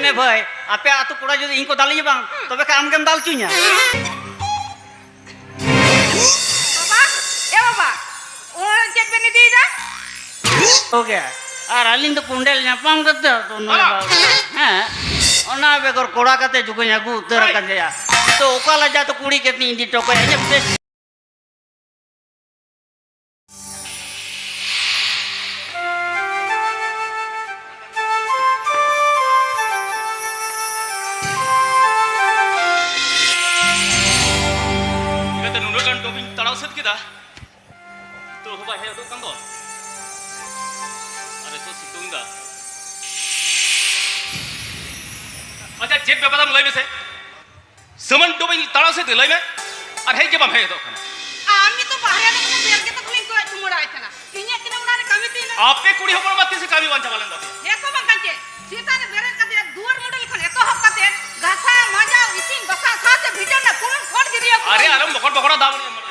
में भाई आपे आतु कोड़ा जो इनको दाली बांग तबे का आम केम दाल चुnya बाबा ए बाबा और चेक बनी दी जा हो गया আর আলিন তো কুন্ডেল ᱧᱟᱯᱟᱢ করতে তো হ্যাঁ ওনা বেগর কোড়া কাতে জুগই আগু উত্তর কাতে তো ওকালা যা তো কুড়ি কেতনি ইন্দি টকয় এনে तो होबा हे तो कंगो अरे तो सितुंगा अच्छा जेब पे पता लई में से समन तो बिन तड़ा से लई में और हे जे बम हे तो खाना आमी तो बाहर ने को बेल के तो खुली को चुमड़ा आइतना इन्या किने उनारे कमी तीन आपे कुड़ी होपर मत्ती से कामी वांचा वालन दाते हे को बंकाचे सीता ने बेरे कते दुवर मोडल खन एतो हक कते घासा मजा इसिन बसा साथे भीतर ना कोन कोन गिरिया अरे अरे बकड़ बकड़ा दावणी मर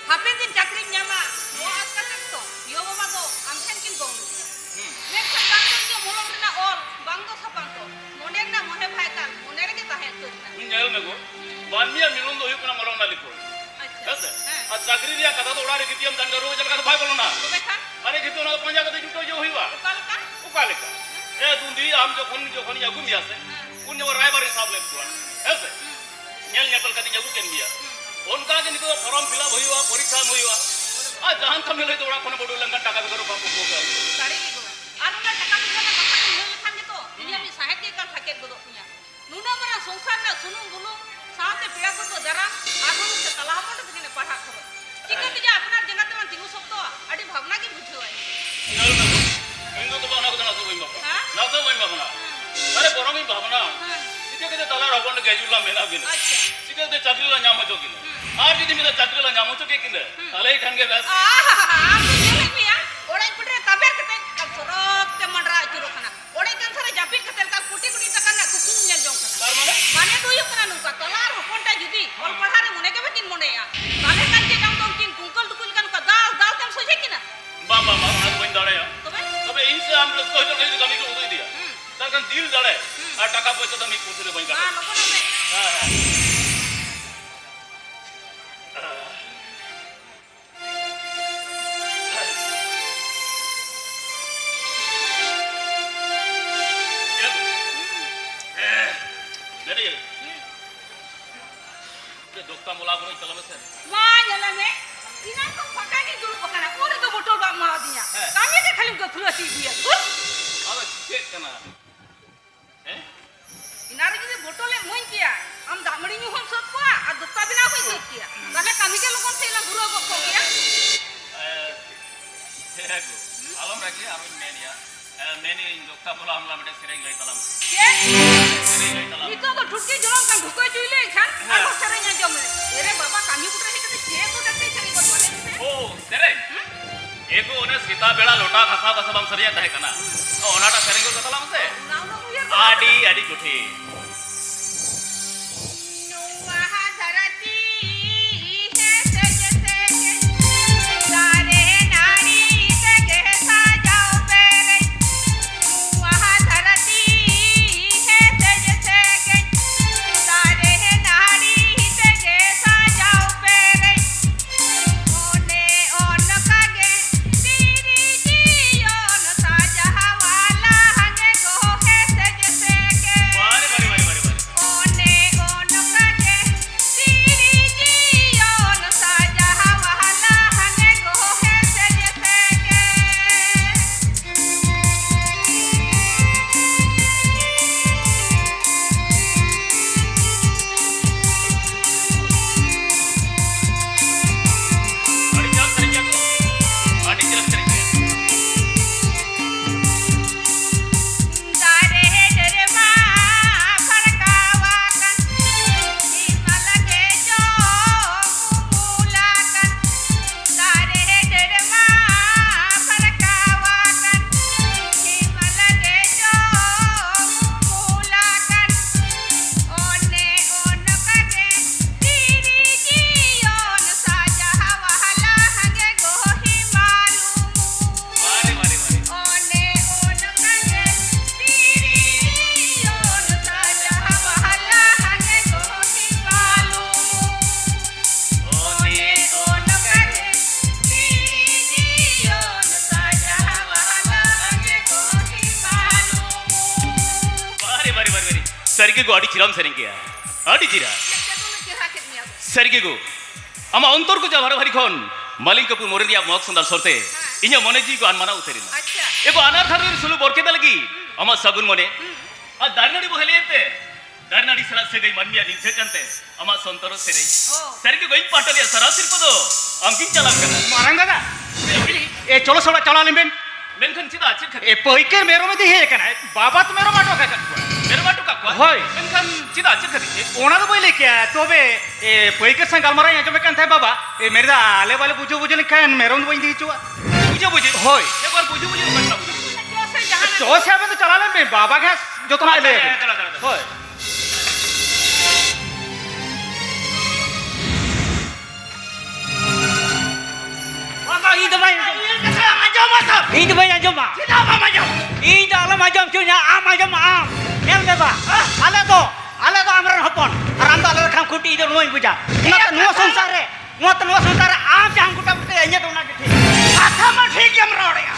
हापे दिन चाकरी न्यामा वो आज का तो यो बाबा तो आमथेन किन गौ नेक्स्ट बांगो जो मोलम ना और बांगो सपांतो मोनेक ना मोहे भाई का मोनेरे के ताहे तो मिनल में को बानमिया मिलन दो हुई मरम ना लिखो अच्छा आ चाकरी दिया कथा तो उड़ारे गितियम दंड रोज का भाई बोलो ना तो बेखा अरे गितो ना पंजा का जुटो जो हुईवा उकाल का ए दुंदी हम जो खन यागु मिया से उन जो रायबार हिसाब ले को ऐसे नेल नेपल का दिया केन दिया उनका के नितो फॉर्म फिलअप हुईवा परीक्षा में हुईवा आ जहां का मिले तो उड़ा कोन बडो लंगा टाका करो बापू को सारी की और उना टाका बिना ना कथा मिल लखान के तो इया भी साहित्य का थाके गदो पुnya नुना मरा संसार ना सुनुम बुलु साथे पेड़ा को तो जरा आगुन से तलाह पट बिने पढ़ा खबर चिको के अपना जगत में तिगु सकतो अडी भावना की बुझो है इंगो तो बना को ना तो वही बापू हां ना तो वही भावना अरे बरमी भावना चिको के तला रबन गेजुला मेला बिन अच्छा चिको के चाकरी ला न्यामो जोगिन आर यदि मेरा चाकरी ला न्यामो चोके किन अले ठन के बस आप बोले मिया ओड़ाई पटरे तबेर कते सरक ते मंडरा चुरो खाना ओड़ाई कन सारे जापी कते का कोटी कोटी टका ना कुकिंग नेल जों खाना तार माने तो यो कना नुका तलार होपनटा जुदी और पढ़ारे मने के किन मने या काले कान के जाम तो किन कुंकल टुकुल कन का दाल दाल तम सोचे किना बा आज बन दाड़े तबे इनसे हम लोग को तो कमी को उदय दिया ताकन दिल दाड़े आ टाका पैसा तो मी पूछरे बन का हां लोगन में हां dokta mula bro ikalame se ma yala me ina ko paka ni dulu pakana ore to botol ba ma dinya kami ke khali ko thula ti dia aba chek kana ina re jodi botol e moi kiya am damri ni hon sot ko a dokta bina hoi sot kiya tale kami ke lokon se na guru ko kiya hego alam ragi amin menia meni dokta mula amla mete sereng gai talam itu ko dhukki jolong kan dhukko juile khan ako serenya jomle ere baba kami putra he kate che to dakte chari ko mane O sereng ego one sita bela lota khasa khasa bam sariya tahe kana onata sereng ko talam se naw na muya adi adi kuthi nuwa dharati he se jese ke sare nari se ke sa jao pere nuwa dharati he se jese ke sare nari se ke sa jao pere one on kage tiri jiyon sa jahwala hange go he se jese ke बारे बारे Sergi go adi ciram sering kia. Adi cira. Jatuh kira kit niya. Sergi go. Ama ontor ko jawar bari kon. Maling kapur moren dia mok sundar sorte. Inya mone ji go anmana uterin. Acha. Ego anar tharir sulu borke dalagi. Ama sagun mone. A darnadi bohele ente. Darnadi sala segai manmiya ninse kante. Ama sontoro sere. Sergi go in pataria sarasir podo. Amkin chalak kana. Marang daga. ए चलो soda चला लेंबेन Menkan cida acir khati. ए पइकर मेरो में दिहे कना बाबा तो मेरो माटो का Mero batu ka kwa. Hoy. Menkan cida acir khati. ओना तो बोले क्या तो बे ए पइकर संग गलमरा या जो में कंथे बाबा ए मेरे दा आले वाले बुझो बुझो लिखा है मेरो में बोई दी चुआ Bujo bujo. Hoy. Ek baar bujo bujo bakna bujo. Jose jahan. तो से तो चला लेंबेन बाबा के जो तो ना ले Chala chala. होय Maka itu baik. Itu baik aja mak. Tidak apa macam. Itu ala macam cunya am macam am. Yang beba. Ala to amran hapon. Aram to ala kham khuti itu nuai buja. Nuah sungsare. Nuah sungsare am jang kuta kuta anya to na kiti. Asa ma thik jam rode ya.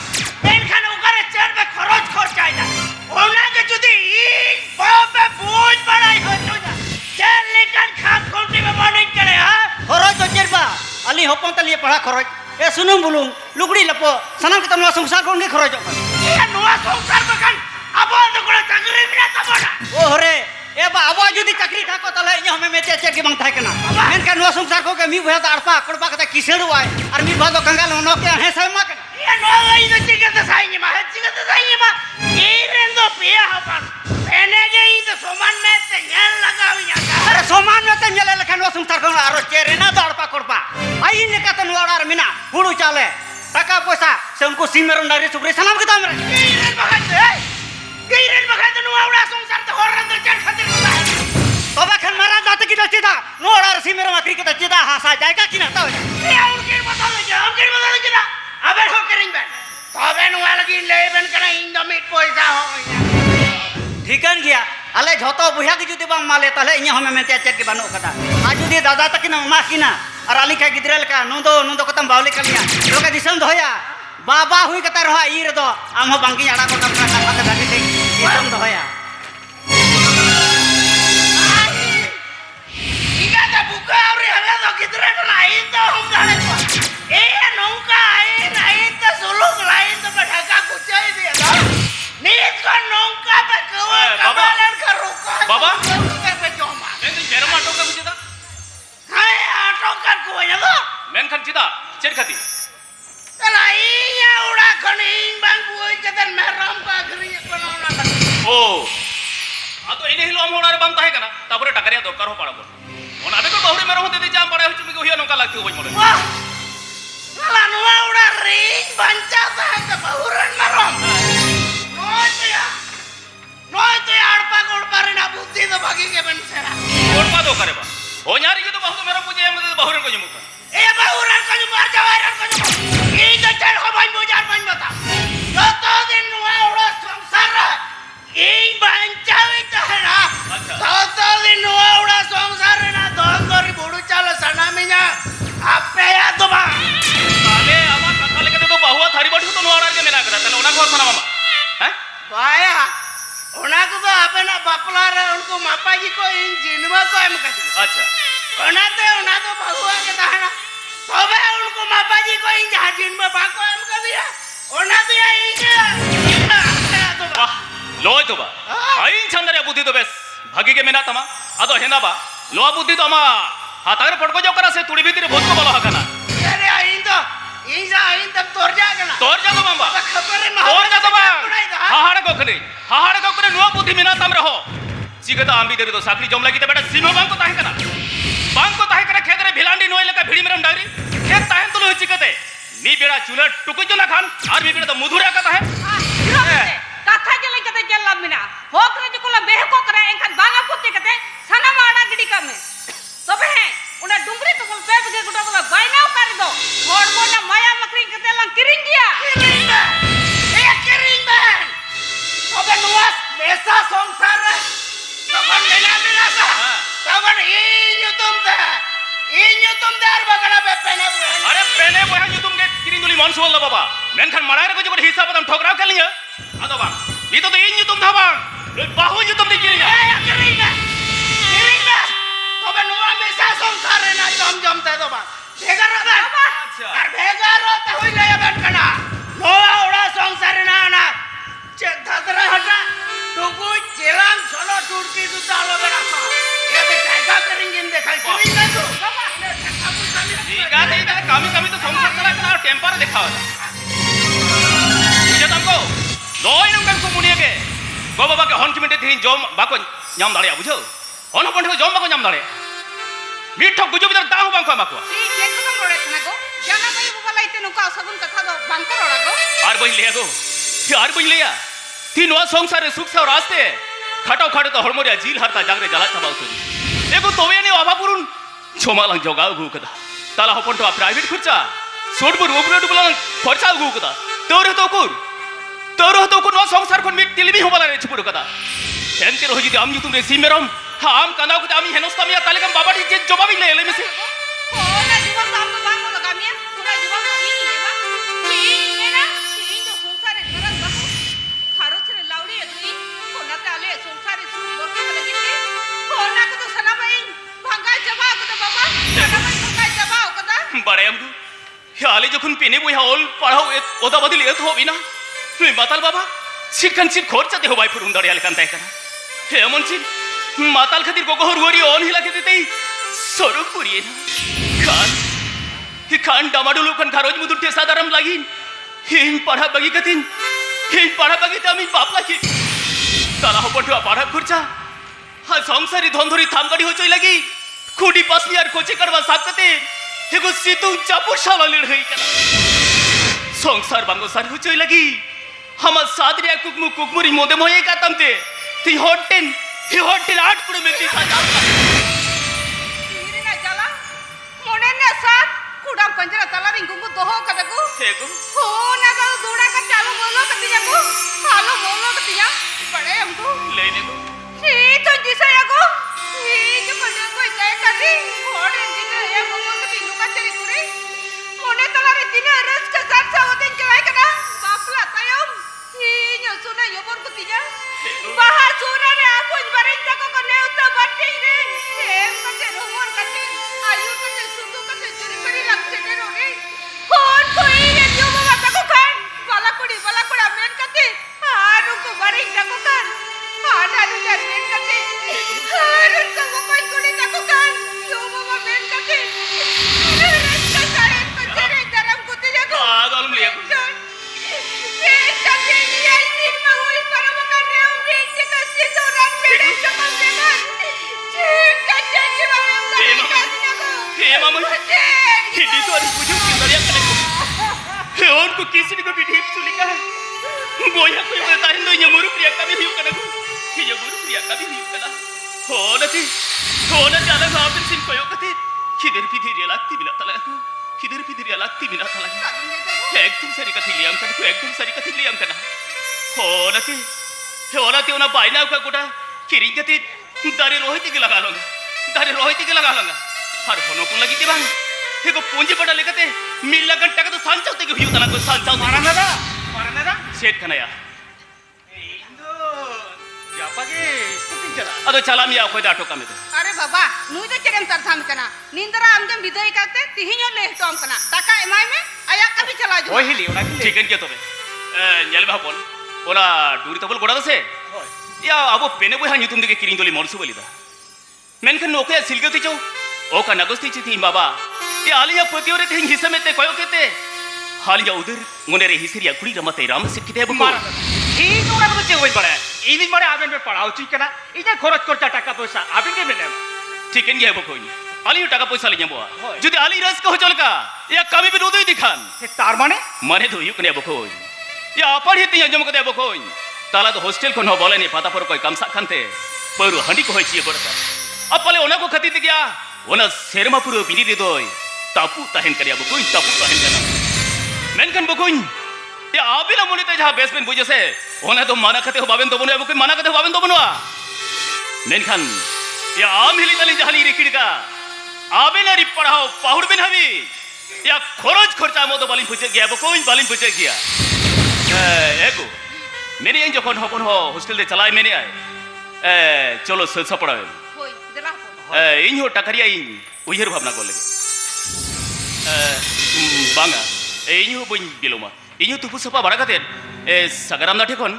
Enkan ukare cher be kharoj khorch aida. Ona ke judi in babe boj badai ho chuja. Cher lekan kham khuti me mane chale ha. Kharoj to cher ba. Ali hapon tali pahla kharoj. ए सुनुम बुलुम लुगड़ी लपो सनम kita nuwa संसार कोन के खरजो ए nuwa संसार बकन अब तो कोन चाकरी मिला तबना ओ हरे ए बा अब जदी चाकरी थाको तले इने हमें मेचे चे के बंग थाय कना मेन का nuwa संसार को के मी भया अड़पा कोडबा कता किसेड़ वाय और मी भादो कंगाल नो के हे सय मा कना ए nuwa इ न चिके त साइनी मा हे चिके त साइनी मा ए रेंदो पिया हपन एने जे इ तो सोमान में ते न्याल लगावी जाता अरे सोमान में ते न्याल लखन nuwa संसार को आरो चेरे ना दड़पा कोडबा आई ने का त nuwa और मिना हुड़ू चाले टका पैसा से उनको सिमरन डायरी सुग्री सलाम के दाम रे गईरेन बखात नुआ उड़ा संसार तो होर अंदर चढ़ खातिर होता है तबा खन मारा जात की दचिदा नोड़ा रे सिमरन आखरी के दचिदा हासा जाएगा कि ना तो ए और के बता दे ना अबे हो करेंगे बन तबे नुआ लगी लेबन करा इन द मिट पैसा हो ठीकन गया अले झतो बुढ़ा के जुदी बांग माले तले इया हमें में चेक के बनो कदा आज जुदी दादा तक ना मा किना और अली का गिदरल का नुदो कतम बावली कलिया लोग दिसम दोया बाबा हुई कता रहा ईर दो आम बांगी आड़ा को तम का खाते भागी दे दिसम दोया इगा ता बुका और हवे तो गिदरल ना इन तो हम जाने को ए नौका आई तो सुलुक लाइन तो ढका कुचाई दिया नीत को नौका पे कवा कबालन का रुका बाबा पे जोमा Menkan mero mato ka bujo da. हाय ऑटो का को या दो Menkan cida cer khati. तला इया उड़ा खनी बांग बुई जतन महराम का घरी बनावना Oh. Ato ini hilo am horar bam tahe kana. Tapore takaria dokar ho parabo. Ona abe ko bahuri mero hote de jam pare ho chumi ko hiya nongka lagti ho mole. वाह तला नुआ उड़ा ring बंचा सा है बहुरन मरम नोय तो आड़पा कोड़पा रे ना बुद्धि तो भागी के बन सेरा Korpa do kare ba. Ho nyari ke to bahu mero puje am de bahuren ko jemu. ए बहुरन को जो मार जावारन को जो ई तो चल हो भाई बुजार बन बता जो तो दिन नुआ उड़ा संसार ई बंचावी तो है ना अच्छा। तो दिन नुआ उड़ा संसार ना दोंदरी बुडू चालो सना मिया आपे या तो बा Tale amar katha leke to bahua thari badi to no arar ke mena kara. Tale ona ko sana mama. Hein? बाया ओना को तो आपे ना बापला रे उनको मापा जी को इन जिनवा को हम कहते Acha. ओना तो भगवा के दाना तबे उनको मापा जी को इन जहां जिनवा बाको हम कह दिया ओना तो या इके तो बा Wah, loy to ba. Ain chandare buddhi to bes. Bhagi ke mena tama. Ado hena ba. Loa buddhi to ama. Hatare potko jo kara se tudi bhitire bhut ko bala hakana. अरे आइन तब तोड़ जाएगा ना Tor ja to bamba. खबर है Tor ja to ba. Hahare kokre nuwa buddhi mena tam raho. Chigata ambi debi to sakli jom lagi te beta simo bang ko tahe kana khedre bhilandi noy leka bhidi meram dagri. Khet tahen to lo chigate. Ni bera chula tuku jo na khan ar mi bera to mudhura ka tahe. Katha jale kate jalla mina. Hokre jukula behko kare enkan banga putte kate sana maada gidi kame. Tobe he una dungri to kol peb ge guda kola bainau kari do. Hormo na maya makri kate lang kiring gya. किरिंग बैन अबे नुआस ऐसा संसार है तबन मिला सा तबन इन्यु तुम दे आर बगड़ा पे पेने बुए अरे पेने बोया जो तुम के किरिंग दुली मन सोल बाबा मेनखान मरारे को जो हिसाब तुम ठोकराव के लिए आदो बा ये तो इन तुम था बा bahu nyutum di kirinya. kering na tobe noa mesa songkar na jom te do ba begar ba ar begar ta hoi na ban kana noa oda songkar na na che dhadra hata tuku jelang solo turki du dalo bera sa ye be jaiga kering dekhai kering na tu Tiga kami tuh songkar kala kena temper dekha hola. Buja tamko. Doi nungkan sumunia ke. Go baba ke hon kimite thirin jom bako nyam dare bujo. Hon hon ko jom bako nyam dare. Mitho gujo bitar tahu bangko bako. ii ket ko rore kana go jana mai baba laite nuka sagun katha do bangko rora go Ar boi liya go. Ar boi liya. Ti noa songkar re sukh se raste. Khatao khate to hormoria jil harta jagre jala chabau tu. Ego tobe ne abapurun chomalang jogau gu kada. Tala hopon to private khurcha. Sodbur ubro dubulang khorcha gu kada. Tore to kur no songkar kon mit tilbi hobala re chupur kada. Ente rohi jodi am yutum re simerom ha am kanau kada ami henostamia talegam babati je jobabi le mese. oh na jiwa sam to bang ko kamia pura jiwa ko ii eba ii ena ii jo sonsare karan ba kharoch re laudi edui kona tale sonsare su borke lagi ni kona ko to sanamai bhanga jaba ko to baba sanamai bhanga jaba ko da Bare amdu. Hale jokhon pene boi haol parhau oda badil et hobi na. Tui matal baba. Sikhan sik khorcha de hobai purun dare alkan tai kana. He amon sin matal khatir gogo horwari on hila khete tei sorok puriye na. Khan damadulu kan kharoj mudur te sadaram lagin. Hin parha bagi katin. Hin parha bagi tami bapla ki. Tala hopon to parha khurcha. Ha songsari dhondhori thamgadi hoi choi lagi. Khudi pasmi ar koche karwa sakate. Hego situng chapur shala lir hoi kana. Songsar bango sar hoi choi lagi. Hamar sadriya kukmuri mode moye ka tamte. Ti hotten 8 puro mekti sajam. iri na jala mone na sat kudam panjara talaring gungu doho kada go Hego ho na ga doda ka chalu molo katiya go halo molo katiya bade amko leine go. si to jisa ya go si jo kade ko ikai kati hore dine ya momo kati nuka cheri kure mone talare dine ras ka sat sa oden chalai kada bapla tayom si nyo suna yobor kutiya baha suna re apoj barin tako ko neuta batte re em kate romor kate ayu kate sundu kate churi kari lakse ne rore hon koi re jo baba tako kan balakudi men kate aru ko barin tako kan ana ru jar men kate aru ko koi kudi tako kan jo baba men kate rasta sare ko jere daram kute jago Pagalum liya go. He mama. He di tu ada pujuk dari yang kena ko. He on ko kisi ni ko bidhip sulika. Goya ko yung tahin do nyamuru priya kami hiu kana ko. He nyamuru priya kami hiu kana. Hona jala gaapin sin koyo kati. Kider pidhiri alakti bila tala. Kider pidhiri alakti bila tala. Ekdum sari kati liam kana ko ekdum sari kati liam kana. Hona ti ona baina ka goda kiring kati dari rohiti ke laga longa. Har hono ko lagi bang. Hego punji pada lekate milla ganta ka to sanchau te hiu tala ko sanchau marana da set kana ya. indo japage shooting chala Ado chalam ya khoi da to kame to. अरे बाबा नुई तो चरम तरथाम कना निंदरा आमजम विदय करते तिहिño ले तो हम कना टाका एमाय में आया कभी चला जो oi hili ona ki Chicken ke tobe. Nyal ba hopon. Ona duri tobol goda dase. hoi Ya abo pene boi han yutum dike kiring doli morsu boli da. Menkan oke silge ti chau. Oka nagosti chi thi baba. Ya aliya potiore te hisamete koyo kete. Haliya udir ngonere hisiriya kuri ramate ram sikkite bu. marana in ona ko che hoi pare in mare aben be padao chi kana ija khoroj korcha taka paisa aben ke mele Chicken ge bo koi. Ali taka paisa le nyabo. Hoi. Jodi ali ras ko hojol ka. Ya kami be rodoi dikhan. tar mane Mane do yuk ne bo koi. Ya apari ti anjom ko de bo koi. Tala do hostel ko no bole ni pata por koi kamsa khante. Paru handi ko hoi chi gorta. Apale ona ko khati te gya. Ona serma puro bini de doi. Tapu tahen kariya bo koi tapu tahen kana. Menkan bo koi. Ya abila mone te jaha basement bujhe se. Ona to mana khate ho baben do bono bo koi mana khate ho baben do bono. Menkan ya amhili tali jahali rekid ka. Abenari padhao pahud ben habi. Ya khoroj khorcha modo balin puche gya bo koi balin puche gya. Ego मेरे इन जखन हपन हो hostel दे चलाय मेने आय चलो ससा पड़ावे হই দেলা হপন इन हो टाकरिया इन उयहर भावना को लगे बांगा इन हो बइन बिलोमा इन हो तुपु सपा बारा काते सागाराम ना ठेखन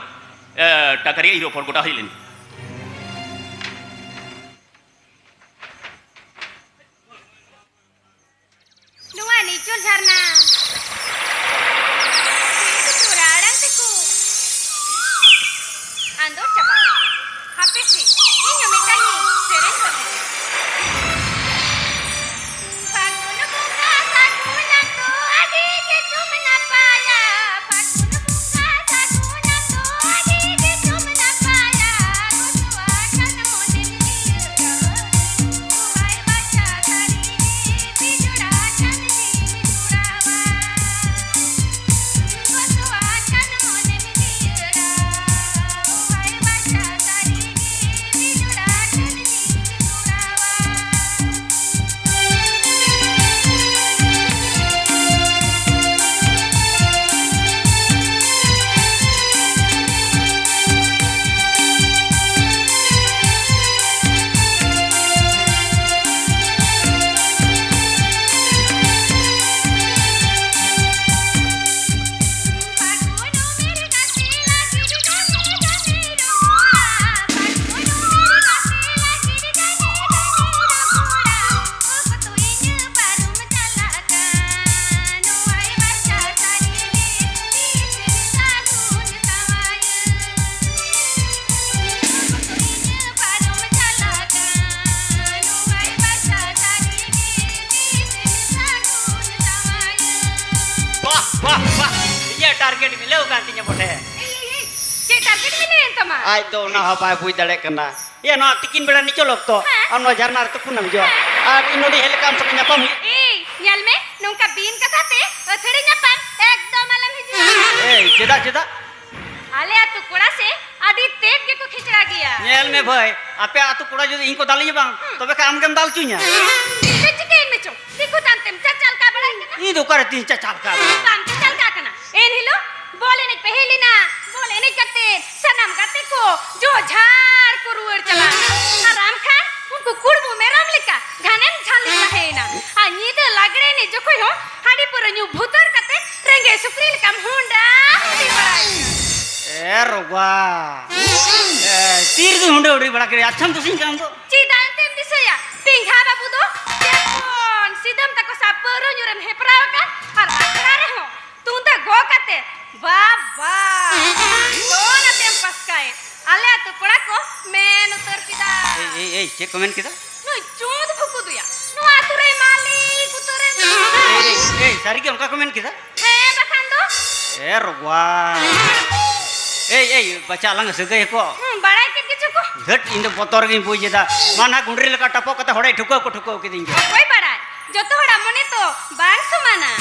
टाकरिया हिरो फर गोटा हइलेन Nuwa ni chul Jharna. Itu turarang teku. Andor chapa. Hape se. Ini metani. Sereng kami. Fagun bunga sagunan tu adi ke cumna paya. Fagun bunga sagunan tu adi ke cumna paya. Kutua kan moden niru. Kuai baca tari bijura kan bijurawa. Kutua kan moden niru. Kuai baca tari bijura kan bijurawa. Paguno mere kasila giri gani gani rumura. Paguno mere kasila giri gani gani rumura. Aku tu ini baru menjalakan. Nuai baca tari di sini sagun tamaya. Aku tu ini baru menjalakan. Nuai baca tari di sini sagun tamaya. वाह वाह वाह ये target मिले कांतिnya बोटे Cek target ini entama. आज तो ना हो पाए बुझ दड़े करना ये ना तिकिन बेड़ा नीचे लोग तो और ना झरना तो कुनम जो और इनोडी हेलकाम सब nyapam Nyal me, nungka bin kata te, thedi nyapan, ekdom malam hiji. ceda ceda Ale atu kura se, adi tek ge ko khichra gaya. nyel me bhai ape atu kuda jodi inko dalinya bang tobe ka amgem dal chunya Chicken me chong, diku tantem chal ka bada kena. ini do kare tin chal ka Tam ke chal ka kena. En hilo, bole ne peheli na, bole ne kate, sanam kate ko, jo jhar ko ruar chala. Aram khan, unko kurbu meram lika, ghanem jhali rahe na. Ani de lagre ne jo koi ho, hadi puranyu bhutar kate, renge sukril kam honda, di barai. rogwa tir du hunde uri bada kare acham to sin kam to Cidan tem disaya, pingha babu do, jepon, sidam tako sapero nyuram hepraw kan, ar akrare ho, tunda go kate, baba, dona tem paskae, ale atu kura ko, men utar pida, cek komen kita no chud bhuku duya, no ature malik utare do, sari ke unka komen kita bakan do, rogwa baca lang segai ko barai kit kichu ko, Zat in the motor game puji da mana gundri leka tapo kata hore thuko ke dingge koi barai, joto hora mone to, bang sumana,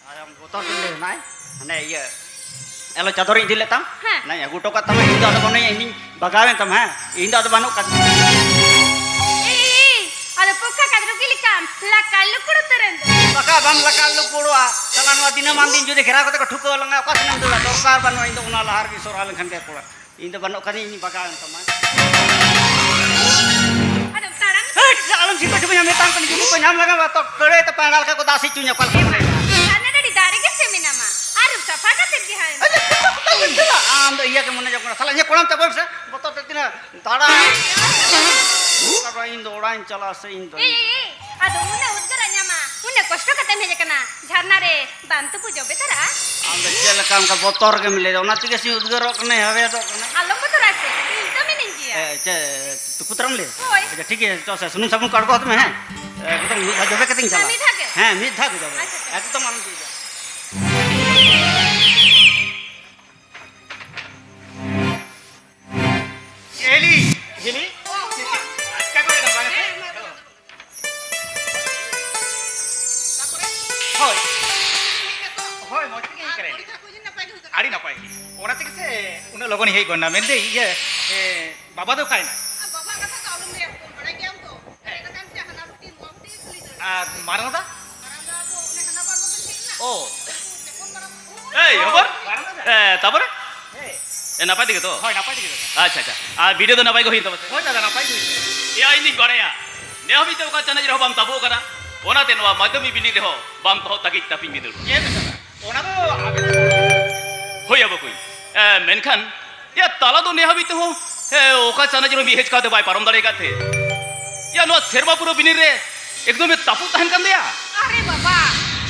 ayam motor ke nai ane ye elo chadori dile tam Hah. nai aku tokat tam inda ada banu ini bagawen tam ha inda ada banu kat ada pukka kadru kilikam, lakalu kudu terendo. baka bam lakal lu purwa salan wa dina mandin judi khera kata thuko langa kas nam dula dokar banu inda una lahar ki soral khan ke pura inda banu kani ini bagawen tam Ada tarang. alam situ cuma yang metang kan jumu penyam laga bato kere te pangal ka ko dasi cunya kal kene Karena dari ke seminama. Aduh, siapa kata dihain? am do iya ke mona jakuna salahnya kolam te bolsa boto te tina tada kara indo orain chala se indo Aduh, muna udgaranya mah. Muna kosto kata meja kena. Jharna re, bantu pujo betara. am de chel kam ka botor ke mile ona tige si udgaro kene have to kene Alam betul ase. Itu meninjia. che tu putram le Oi. अच्छा ठीक है तो से सुनु सबन काट को में है एकदम जबे कटिंग चला मीठा के? हां मीठा के जबे अच्छा। एकदम मालूम चीज हेली हेली क्या करे ना बांगे होय होय मोच के करे आड़ी ना पाए ओना तक से उन लोगन हे गना में दे ये बाबा तो खाए ना मारना था ओ এই খবর তারপরে ए नापाय दिगे तो হয় নাপাই দিকে अच्छा अच्छा आ वीडियो तो नापाय को हिन तो হয় दादा নাপাই দিকে या इनी बड़या ने हबी तो का चना जरो बम तबो करा ओनाते नवा मध्यमी बिनी रहो बम तो तकी तपी मिदुल কে দাদা ওনা তো होय अब कोई मेनखान या ताला तो ने हबी तो हो ओका चना जरो बिहेज का दे बाय परम दाड़े का थे या नो सेरमा पुरो बिनी रे एकदम तपु तहन kan दिया अरे बाबा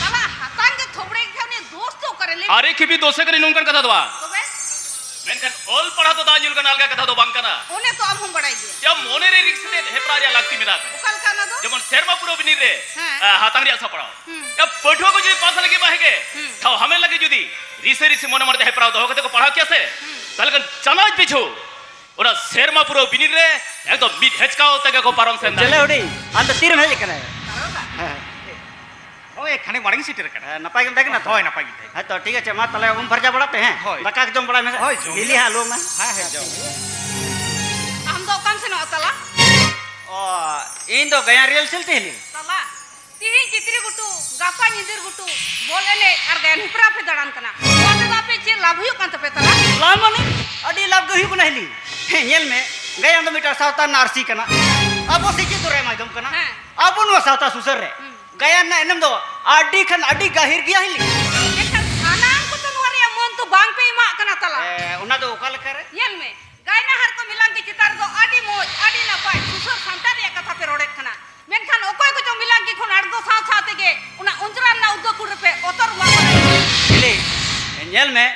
साला हातांग के थोबड़े के ने दोस्त तो करे ले अरे की भी दोसे करी नोंकन कथा दवा तो बे मेनखान ऑल पढ़ा तो दाजुल का नालगा कथा दो बांकना ओने तो अब हम बढ़ाई दिए या मोने रे रिक्स दे हेपरारिया लागती मिला उकल का ना दो যেমন সেরমা পুরো বিনি রে হ্যাঁ। হাতাং রিয়া সাপড়াও হুম। या पठुआ को যদি পাস লাগে বাহেগে হুম। তাও हमें लगे যদি রিসে রিসে মনে মনে হেপরাও দহ কতে को पढ़ाओ कैसे তাহলে কান চানাজ পিছু ওরা সেরমা পুরো বিনি রে একদম মিট হেচকাও তকে को পারম সেন চলে ওডি আন্ত তীর মেলে কেন ওই এখানে মারিং সিটের কেন নাপাই গেম দেখনা হয় না পাই গিতে হ্যাঁ তো ঠিক আছে মা তাহলে উম ফরজা বড়াতে হ্যাঁ হয়। দাকা জম বড়া মে হয়, জম। দিলি হ্যাঁ লো মে হ্যাঁ হ্যাঁ যাও हम दो काम से ना तला ও ইন তো গয়া রিয়েল চলতে হেলি तला तिहिं चित्री गुटू गापा निदिर गुटू बोलेले और गैन हिपरा पे दड़ान कना ओते दापे चे लाभ हुयो कांत पे तला লাভ মানে আডি লাভ গহি কোনা হেলি হ্যাঁ নেল মে গয়া তো মিটার সাউতা নারসি কানা আবো সিকি তো রে মাইদম কানা হ্যাঁ। আবো নো সাউতা সুসর রে গয়া না এনম দো আডি খান আডি গাহির গিয়া হেলি लेकिन खाना को तो नोरे मन तो बांग पे मा कना तला ওনা তো ওকাল করে येल में गायना हर को मिलान के चितार दो आडी मोज आडी ना पाए सुसर संतार या कथा पे रोड़े खना मेनखान ओकोय को जो मिलान की खोन अड़दो साथ साथे के उना उंजरा ना उदो कुड़ पे ओतर वा हेली नेल में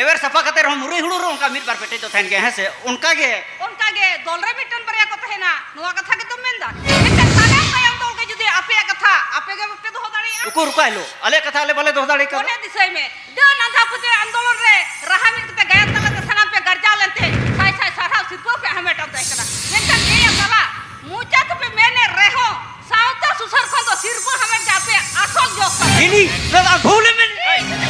एवर सफा कते हम मुरी हुड़ू रो उनका मिट बार पेटे तो थैन के हैं से उनका के उनका गे दोलरे मिटन पर या कथा है ना नुवा कथा के तुम मेंदा लेकिन खाना कायम दो के जुदी आपे या कथा आपे के पे तो होदाड़ी रुको रुकाइलो अले कथा ले भले दोदाड़ी कर कोने दिसय में द नाधा पुते आंदोलन रे रहा मिट के गया तला के सना पे गरजा लेते साई साई सारा सिरको पे हमें टप दे कना लेकिन ये या तला मुचा तो पे मैंने रहो सावता सुसर खो तो सिरको हमें जापे असल जो हेली दादा भूले में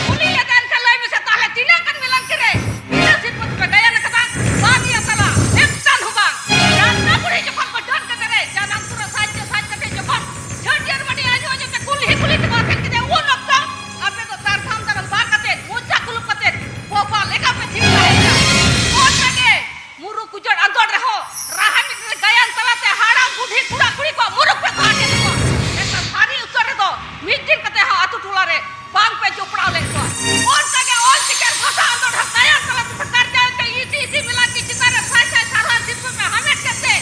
पुली ले दान कलाई में से ताले तीना कन मिलन करे तीना सिरको पे गया न कथा बात या तला एक साल हुआ जान ना पुरी जो को डन के करे जान अंतुर साज के जो को झट जर्मनी आज हो जो कुली ते बात के दे वो लोग तो अबे तो तार थाम तरल बा कते मुचा कुल कते भोपाल लेका पे ठीक है और सके मुरु कुजड़ अंदर रहो राहा में गया तलाते हाड़ा बुढ़ी कुड़ा कुड़ी को मुरु पे काटे को ऐसा सारी उतर दो मीटिंग कते हा अतु टुला रे बांग पे चोपड़ा ले को और सके और सिकर भाषा अंदर गया तलाते फटार जाए ते इसी मिला के चितारे फासा सारा सिर्फ में हमें कहते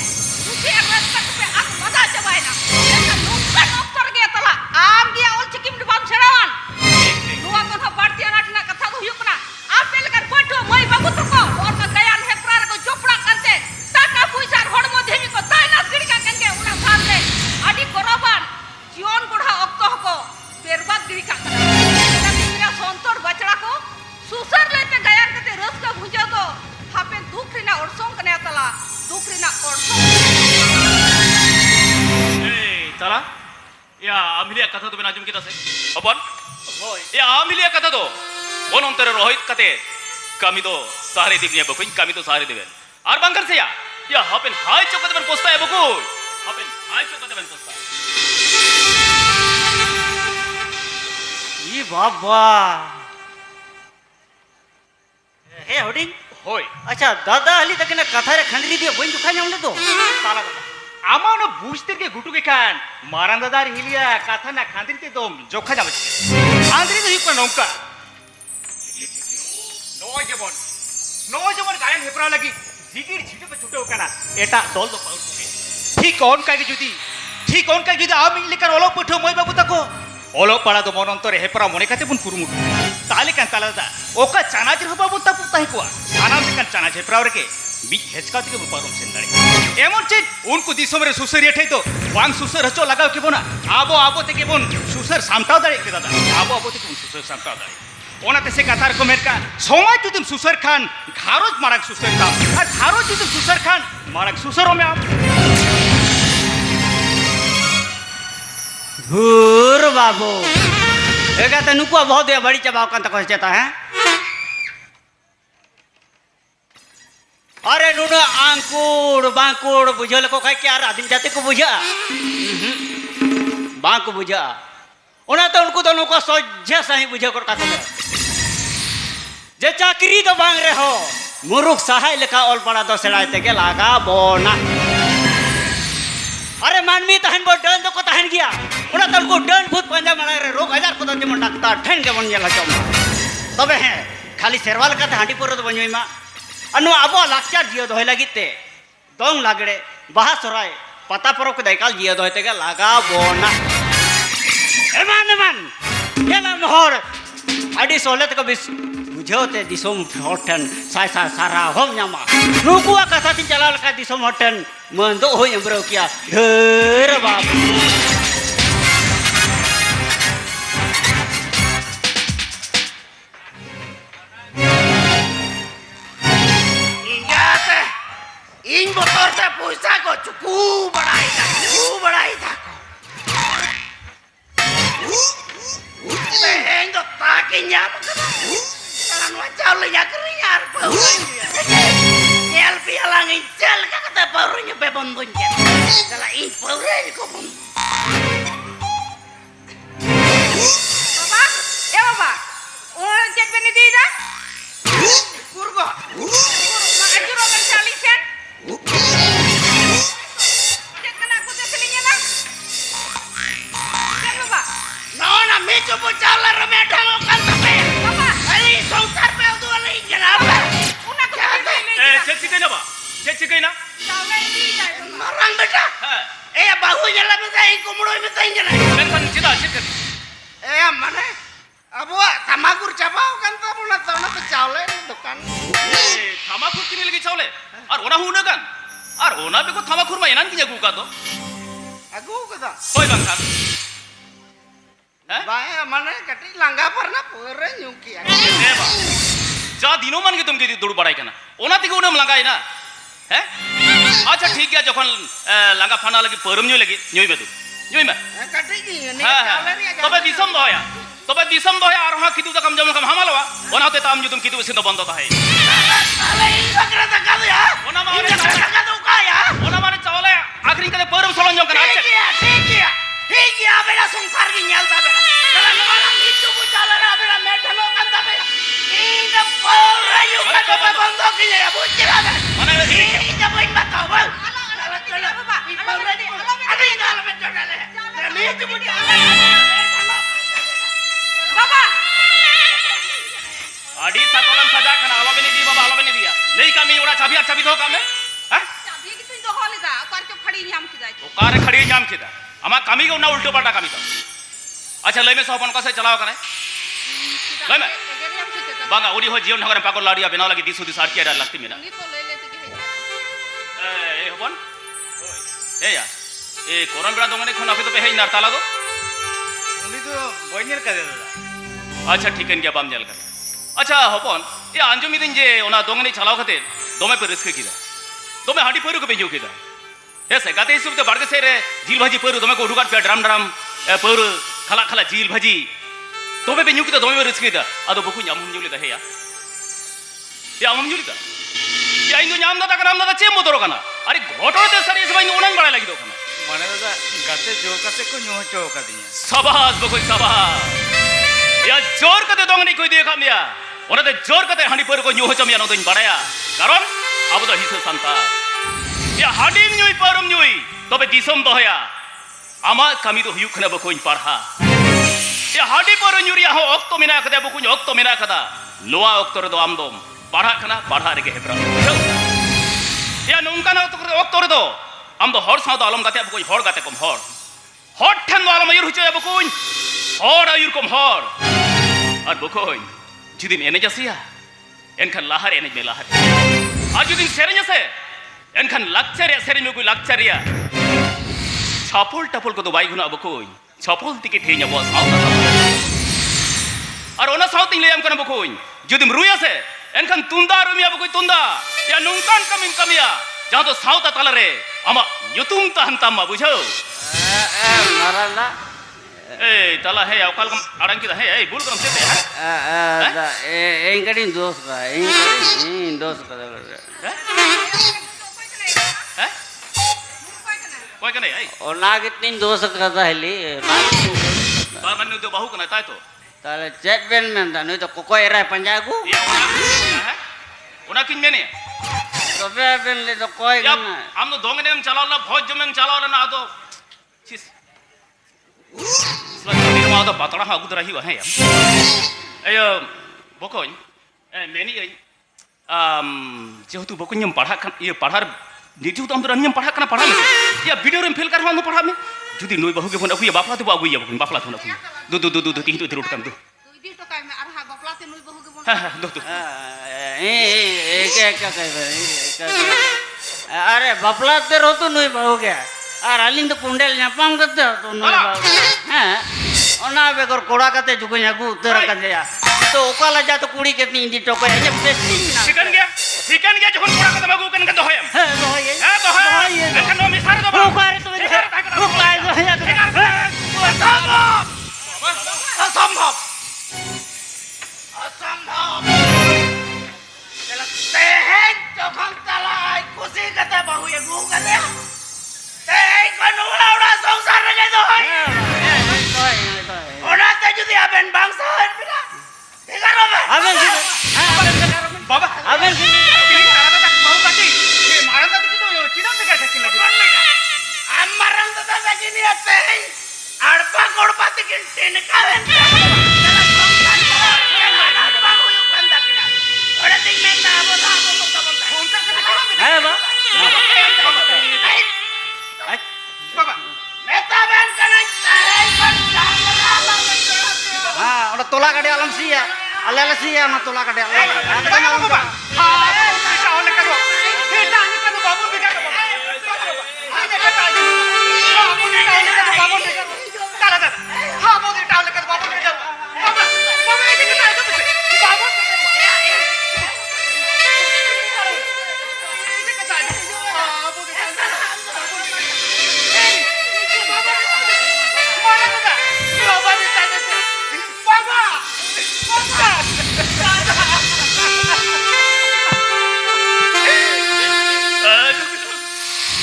उसी रेस्पेक्ट पे अक मजा जवाए ना लेकिन नुक्का नोक्तर गया तला आम गया और चिकिम बाम छड़ावन नुवा कथा बाड़ती अनाटना कथा तो हुयुकना आप लेकर बैठो मई बाबू तो को और का गया है प्रार को चोपड़ा करते टाका पैसा हड़ मध्य को ताइना गिड़का कनके उना सामने आडी बराबर जीवन गुढ़ा अक्तो को बर्बाद गिड़का करना मेरा संतोर बचड़ा को सुसर लेते गया करते रस का भुजा तो हापे दुख रिना ओरसों कने तला दुख रिना ओरसों এই তারা ইয়া আমিলিয়া কথা তো নাজুম কিতাছে অপন ইয়া আমিলিয়া কথা তো অনন্তরে রহিত কাতে কামি তো সারে দিবনি বকুই কামি তো সারে দিবেন আর বাঙ্কার সেয়া ইয়া হাপেন হাই চকতে দেবেন পোস্তা বকুই হাপেন হাই চকতে দেবেন পোস্তা ई बाबा हे होडिंग হই अच्छा दादा हली तक ना कथा रे खंडरी दिए बइन दुखा जामले तो তালা দাদা আমার না বুঝতে কে গুটুকে খান মারান দাদার হিলিয়া কাথা না খান্দিতে তো জোখা যাবে খান্দিতে তো হিপা নৌকা নয় যেমন গায়ন হেপরা লাগি জিগির ছিটে পে ছুটে ওকানা এটা দল তো পাউ ঠিক কোন কাকে যদি আমি লেকার অলপ পঠো মই বাবু তাকো অলপ পাড়া তো মন অন্তরে হেপরা মনে কাতে বুন কুরুমুটু তালে কান তালা দাদা ওকা চানাজের হবা বুন তাপু তাই কোয়া সানাম কান চানাজ হেপরা রে বি হেচকা থেকে পারম সেন্দারে এমন চেত উনকু দিসমরে সুসর এঠাই তো ওয়াং সুসর হচো লাগাও কেবো না আবো থেকে বোন সুসর সামটাও দাঁড়ে কে দাদা আবো থেকে বোন সুসর সামটাও দাঁড়ে ওনাতে সে কাথার কমের কা সময় যদি সুসর খান ঘারজ মারাক সুসর খান আর ঘারজ যদি সুসর খান মারাক সুসর মে আম धूर बाबू एगा त नुको बहुत दे बड़ी चबाव कंत कह जाता है अरे नुनो आंकुड़ बांकुड़ बुझल को कह के आदमी जाते को बुझा बांक बुझा ओना तो उनको तो नुको सोझे सही बुझे को का जे चाकरी तो बांग रे हो मुरुख सहाय लेखा ऑल पड़ा दो सेड़ाय तेगे लागा बोना अरे मानवी तहन बो डन दो को तहन गया उना तल को डन भूत पंजा मारे रे रोग हजार को तो जेमन डाक्टर ठन के बन जेला चम तबे है खाली सेरवाल का हांडी पर दो बनिमा अनु आबो लाक्चार जियो दोय लागिते दोंग लागड़े बाहा सराय पता परब को दाइकाल जियो दोय तेगे लागा बोना एमान केला मोहर आडी सोले तक बिस बुझोते दिसोम होटन साय सा सारा होम न्यामा नुकुआ कथा तीन चला लका दिसोम होटन मंदो होय एम्ब्रो किया धर बाप इंगाते इन मोटर से पैसा को चुकू बढ़ाई था Beheng do takinya Jalan wajah lu ya kerinya Nyel pialang incel kata paurunya bebontunnya Jalan in paurunya kok Bapak, ya Bapak. Orang cek beni di dah. Kurgo Makanya rogan salisan. Cek kena aku teselinya lah. Cek Bapak. Nona micu pucala remedang kan tapi Bapak. Ali songkar pel tu ali kenapa Una aku teselinya. চেক চিকাই না বা check চিকাই না Sampai di dah. Marang beta হ্যাঁ bahunya lah minta kumuro minta injana মেনখান চিদা check করি mana abuak tamagur cabau kan tamu na tahu na চাউলে দোকান থামাকুর কিনে লাগি চাওলে আর ওনা হুনা গান আর ওনা বেকো থামাকুর মা এনান কিয়া গুকা তো aku kata কই বাংখান হ্যাঁ Bae mana kati langga parna pure nyuki এ বা যা দিনো মান কে তুমি যদি দৌড় বাড়াই কেনা ওনা থেকে ওনাম লাগাই না হ্যাঁ আচ্ছা ঠিক আছে যখন লাগা ফানা লাগি পরম নিই লাগি নিই বেদু নিই মা kati ni ni হ্যাঁ চাউলে ri তবে দিসম বয়া তবে দিসম বয়া আর হা কিতু কাম জম কাম হামালওয়া ওনাতে তাম যদি কিতু সিন বন্ধ তাই ale ini bakra takal ya ওনা মানে ini bakra duka ya ওনা মানে চাওলে আখরি করে পরম সলঞ্জম কেনা আছে ঠিক ya bela সংসার ki nyal ta bela kala nona itu bu chala ra bela medhalo kan ta bela ini pore yuka to bondo ki ya bu chira bela মানে ini jaboin batao bal Bapak. ada ini dalam bedale ni itu bu chala Bapak. আডি সাতলাম সাজা খানা আলাবে নি দি বাবা আলাবে নি দিয়া নেই কামি ওরা চাবি আর চাবি তো কামে হ্যাঁ Cabi gitu itu hal dah. Kau arke khadi nyam kita. ওকারে খড়ি জাম খিদা আমা কামি গো না উল্টো পাল্টা কামি তো আচ্ছা লইমে সহপন কাছে চালাও কানে লইমে Jadi yang kita. বাঙ্গা ওডি হয় জীবন নগরে পাগল লাড়িয়া বেনাও লাগি দিসু দিস আর কি আর লাগতি Mina Ini boleh lihat lagi. এই হবন এই ইয়া এই করন বেড়া দোকানে খন আপনি তো পেহেই নার তালা দো उनी तो बनियर का दे दादा আচ্ছা ঠিকেন গিয়া বাম জেল করে আচ্ছা হপন এ আঞ্জমি দিন যে ওনা দোকানে চালাও খাতে দমে পে রিস্ক কিদা দমে হাঁটি পয়রু কে বেজু কিদা এসে গাতে ইসুতে বাড়কে সেরে জিল ভাজি পয়রু দমে কো ঢুকাট পে ড্রাম ড্রাম পয়রু খালা খালা জিল ভাজি দমে বে নিউকিদা দমে রিস্ক কিদা আদো বকু ᱧᱟᱢ ᱡᱩᱞᱤ ᱫᱟ ᱦᱮᱭᱟ ᱭᱟ ᱟᱢ ᱡᱩᱞᱤ ᱫᱟ ᱭᱟ ᱤᱧ ᱫᱚ ᱧᱟᱢ ᱫᱟ ᱠᱟᱱᱟ ᱟᱢ ᱫᱟ ᱪᱮᱢ ᱵᱚᱫᱚᱨ ᱠᱟᱱᱟ ᱟᱨᱮ ᱜᱷᱚᱴᱚ ᱛᱮ ᱥᱟᱨᱤ ᱥᱵᱟᱤᱧ ᱚᱱᱟᱧ ᱵᱟᱲᱟᱭ ᱞᱟᱹᱜᱤᱫ ᱠᱟᱱᱟ माने दादा गाते जोर काते को न्यो चो का दिया সাবাস বকই সাবাস ইয়া জোর কতে দংনি কই দিয়ে খামিয়া ওনাতে জোর কতে হাঁড়ি পয়রু কো ᱧᱩ হচমিয়া নদইᱧ বাড়ায়া কারণ আবো দো হিসু সান্তার ইয়া হাঁডিম ᱧᱩই পরম ᱧᱩই তবে দিসম দহয়া আমার কামি দো হুয়ুক খানা বকইᱧ পারহা ইয়া হাঁডি পয়রু ᱧᱩরিয়া হো অক্ত মিনা কদে বকুᱧ অক্ত মিনা কদা নোয়া অক্ত রে দো আমদম পাড়া খানা পাড়া রেগে হেপ্রা ইয়া নংকানা অক্ত রে দো আম দো হর সাও দো আলম গাতে বকুኝ হর গাতে কম হর ঠেন দো আলম আয়ুর হুচয়া বকুኝ হর আয়ুর কম হর আর বকুኝ जुदिम एने जासिया एनखान लाहार एने में लाहार आज जुदिम सेरेंज से एनखान लाक्चर या सेरेंज में कोई लाक्चर या छापल टापल को तो बाई गुना अब कोई छापल तिके ठेኛ बो साउता और ओना साउतिंग ले हम कना बकोई जुदिम रुया से एनखान तुंदा रुमिया बकोई तुंदा या नुंकान कमिया जहां तो साउता तला रे आमा युतुम ताहंता मा बुझो marana ए तला है अकाल कम अड़ंग की है ए भूल करम से engkadin dos ka engkadin dos ka हैं कोई कने ए ona kitin dos ka dahili बार मन तो बाहु कना ताय तो tale chat ben men da no to kokoi rai panjagu ये ओना है Ona kin mene. Tobhe aben le to koi Yap, gana. am no dong nem chalao na bhoj jomeng chalao na ado. Chis. Selain ini mau ado batara ha gudra hiwa he ya. Ayo, bokoy. Meni ai. Jehutu bokoy nyam padha kan ye padhar nitu to amdra nyam padha kana padha me. Ya video rem fail kar ha no padha me. Judi noi bahu ke phone aku ya bapla to agu ya bokoy bapla to na aku. Du ti tu rut kam du. Tuh di to kai me arha baplate nui bahu ke bon. Ha du. अरे बपला तेरो तो नहीं बहुगे और अलिंग तो कुंडल न्यापाम करते हो तो नहीं बहुगे हैं ओना बेकर कोड़ा करते जुगो न्याकू तेरा करते या तो ओकाला जा तो कुड़ी कितनी इंडी टोको है ये बेस्टी ना Chicken gya johon pura ka tamagu kan to hoyam. है तो है Ha to hoyam. Kan no misar do ba. बुखार तो बुखार तो है असंभव असंभव तेहेन যখন তালাই খুশি কতে বাহু এ গু করে তেই কোন ওড়া সংসার রে যাই হয় ওনাতে যদি আবেন বাংসা হয় বিনা এগার হবে अबे বাবা अबे ini karena tak mau tadi maran tadi itu tidak dekat sakit lagi আমারন তো দাদা জিনি আছে আড়পা গড়পা থেকে টেন খাবেন তাহলে সংসার করে বাহু ইউ বন্ধা কিনা ওরা দিক মে না বলা বলতা বলতা সংসার করে है बा বাবা नेता बहन कना तारे पर जागरा लगे हाँ और तोला कटे आलम सिया अल्लाह सिया ना तोला कटे आलम বাবা হ্যাঁ এটা অনেক কাজ এটা অনেক কাজ বাবু বিকা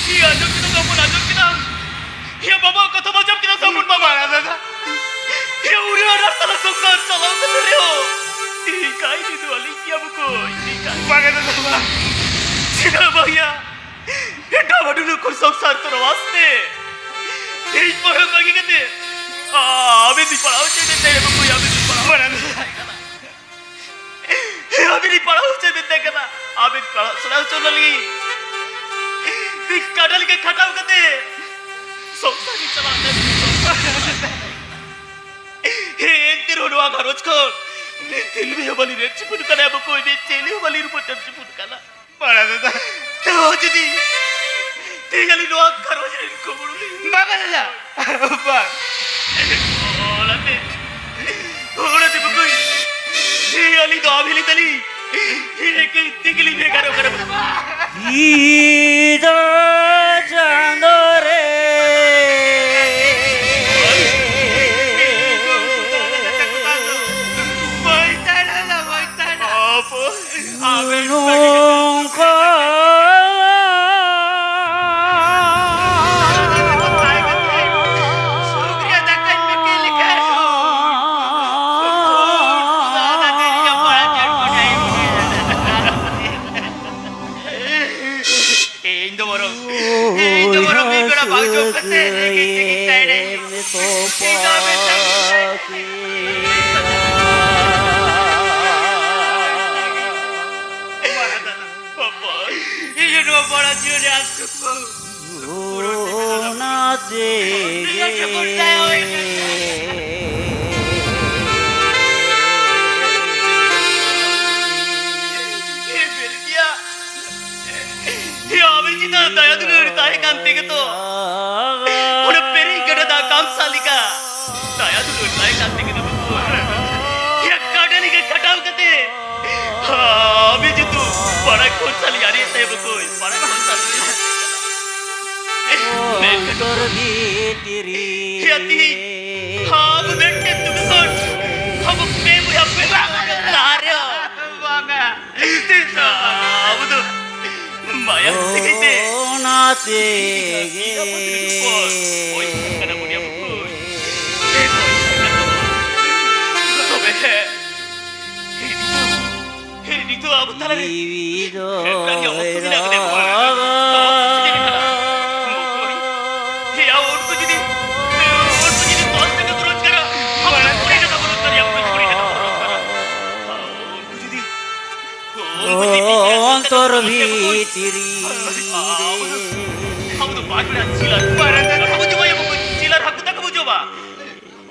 Iya, ajak kita sambut, ajak kita. Ya baba, kata macam kita sambut baba. Ya uri ada salah soksan, salah sesuatu. Ikai itu alik ya buku. Ikai. বাগানে বাবা Tidak bahaya. Kita dulu kur soksan terwaste. Ini pohon lagi kete. Abis di parau cete teh buku ya abis di parau. Abis di parau cete teh kena. Abis parau sudah sudah lagi. Di kadal ke khatau kete. Soksan di celana. Ente rodoa garoj ko. Telvi hobali red chipun kana buku ini teli hobali ruputan chipun kana. বাবা Tahu jadi. Tinggali doa garoj ini kuburu. বাগানে যা বাবা Orang tu buku. Dia ali doa beli tali. Ini ke tinggali begaro karo. ईदो जानो रे nungko Indo borong ni kena baju kete kita ini. Papa, ini dua orang jadi asku. Ya, abis itu daya dulu tarik kanti gitu. Udah peri kada dah kam salika. Daya dulu tarik kanti gitu. Ya kada ni khatau kete. Abis itu bada khon sali ari saya buku. Bada khon sali. Ya ti. Ham bete tu khon. Ham pe bu ya pe lario. Banga. Abu tu. Maya sikite. Oi, kana mudia buku. Sobe. Ini tu abu ᱛᱟᱞᱟᱨᱮ ᱡᱤᱣᱤ ᱮᱠᱞᱟᱜᱮ ᱚᱠᱛᱚ ᱢᱮᱱᱟᱜ ᱠᱟᱫᱟ ᱵᱚᱠᱚᱧ ᱦᱮᱭᱟ ᱩᱱᱠᱩ ᱡᱩᱫᱤ 10 টাকা ko রোজগার আমরা 20 টাকা ko রোজগার আমরা 20 টাকা ko রোজগার উনকু যদি অন্তর ভিতরি kamu tuh bagus dan cilar. Kamu coba ya buku cilar aku tak kamu coba.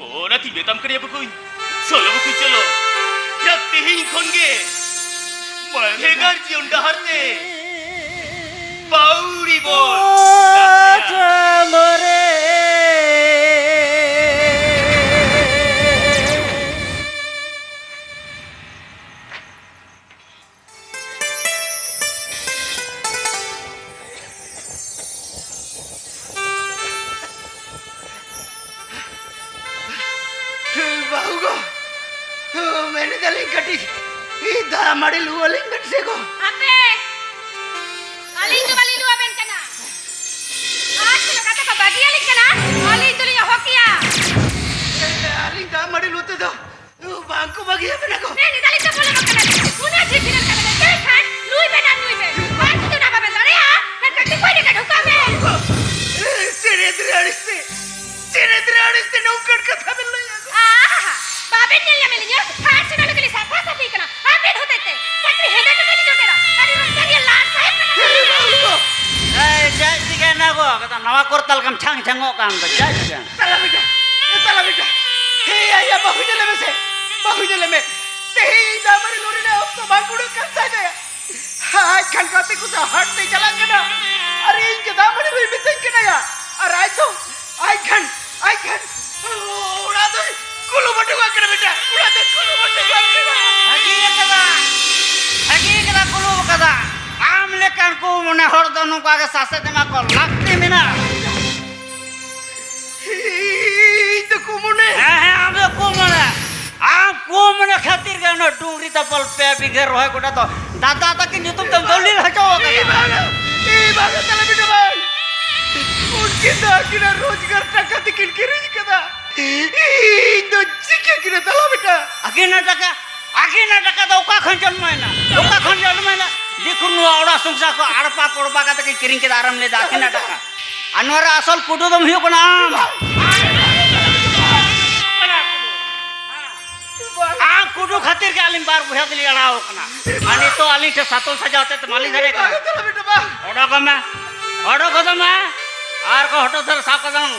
Oh nanti betam kerja buku. Cholo buku cholo. Ya tihin konge. Hegar jion daharte. Bauri bol. চমরে बाहु को मैंने दलिंग कटी दारा मारी लुआ लिंग कट से को Ape! Alin tu bali dua ben kana. Aaj lo kata ka bagi alin kana. Alin tu liya hokia. लिंग दा मारी लुते दो बांको बगी है बिना को Ne ni dali tu bola makana. Una chichiran kana. Kya khan? Lui ben an lui ben. Maan tu na babe dare ha. Na katti koi ne ka dhuka me. सिरे द्राड़िस्ते नौकट कथा मिल रही है Ah! Babe nilya melinya. Phas na lugli sa phas api kana. Ape hote te. Katti hede te meli jotera. Ari rostari laat sahib kana. এই যাই দিকে না গো কথা নওয়া করতাল কাম Chang ছাঙ্গো কাম তো যাই দিকে तला बेटा हे आया बाहु जले में से बाहु जले में ते ही दा मारी लोरी ने अब तो बांकुड़े करता है हाय खान काते कुछ हटते चला के ना अरे इनके दा मारी भी बितन के ना या अरे आई खान उड़ा दो कुलो बटुआ कर बेटा उड़ा दे कुलो बटुआ कर hagi kada kulo kada am lekan ku mone hor donu ka ge sase dema ko lakti mina तो कुमुने am de ku mone khatir ge no dungri ta pal pe bigher hoy goda to dada ta ki nyutum tam dolli hacho ए बागा तला बेटा भाई उनके दागिना रोजगार टका दिकिन किरी कदा तो चिके किने तला बेटा agina taka da uka khan janmaina dikhun nu aura sungsa ko arpa korba ka ta ki kiring ke aram le da agina taka anwar asal kudu dam hiyo kana am kudu khatir ke alim bar buha dili arao kana ani to ali se satol sajate to mali dhare बागा kana तला बेटा बा odo ko dama ar ko hoto sar sa ko dam